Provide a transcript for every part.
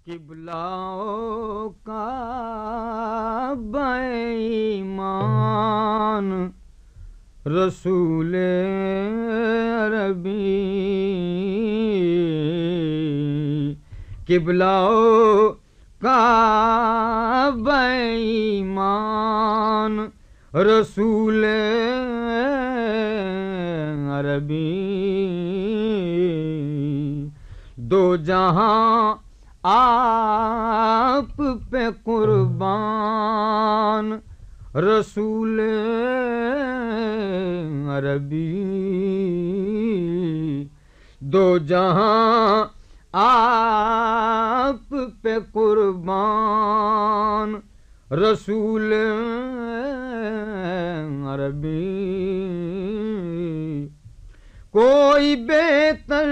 قبلہ کعبہ ایمان رسول عربی، قبلہ کعبہ ایمان رسول عربی، دو جہاں آپ پہ قربان رسول عربی، دو جہاں آپ پہ قربان رسول عربی، کوئی بہتر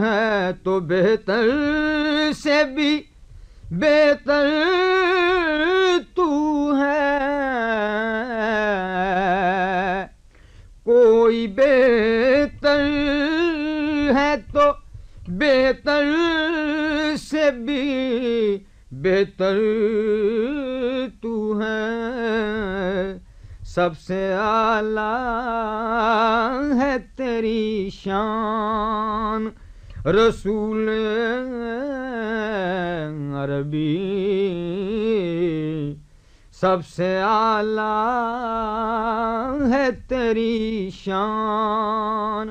ہے تو بہتر سے بھی بہتر تو ہے، کوئی بہتر ہے تو بہتر سے بھی بہتر تو ہے، سب سے اعلیٰ ہے تیری شان رسول عربی، سب سے اعلیٰ ہے تیری شان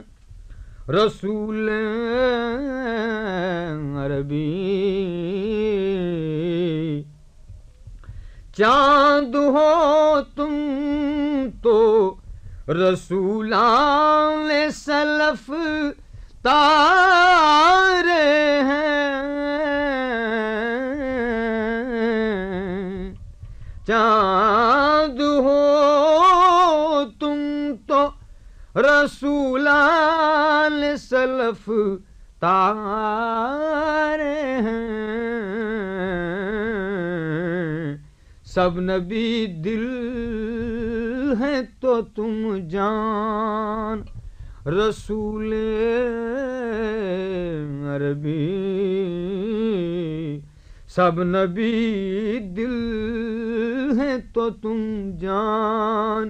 رسول عربی، چاند ہو تم تو رسولان سلف تارے ہیں، چاند ہو تم تو رسولان سلف تارے ہیں، سب نبی دل ہے تو تم جان رسول عربی، سب نبی دل ہے تو تم جان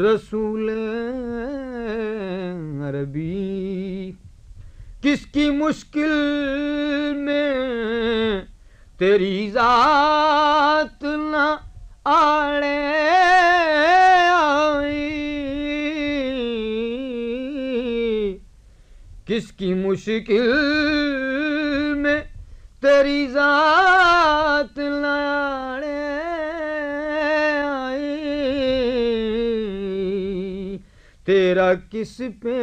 رسول عربی، کس کی مشکل میں تیری ذات نہ آڑے آئی، کس کی مشکل میں تیری ذات نہ آڑے آئی، تیرا کس پہ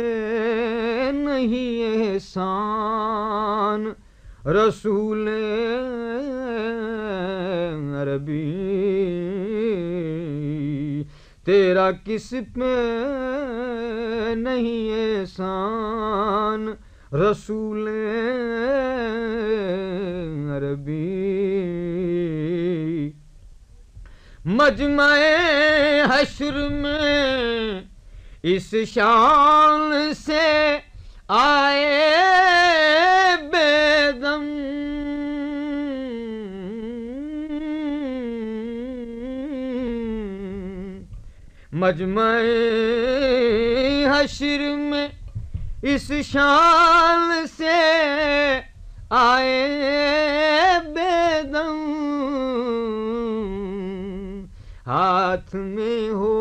نہیں احسان رسول عربی، تیرا کس پہ نہیں احسان رسول عربی، مجمع حشر میں اس شان سے آئے بے دم، مجمع حشر میں اس شان سے آئے بے دم، ہاتھ میں ہو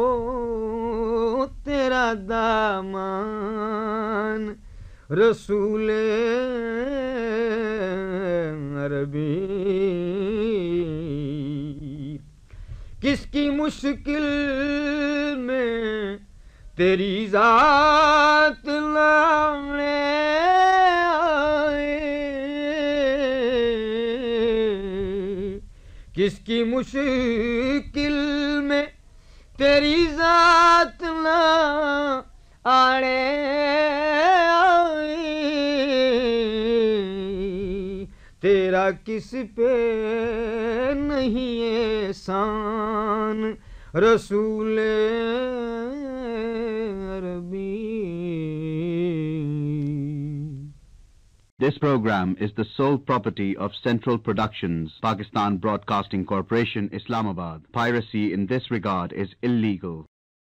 تیرا دامان رسول عربی، کس کی مشکل میں تیری ذات لانے آئے، کس کی مشکل میں تیری ذات نہ آڑے آئی، تیرا کس پہ نہیں احسان رسول عربی۔ This program is the sole property of Central Productions, Pakistan Broadcasting Corporation, Islamabad. Piracy in this regard is illegal.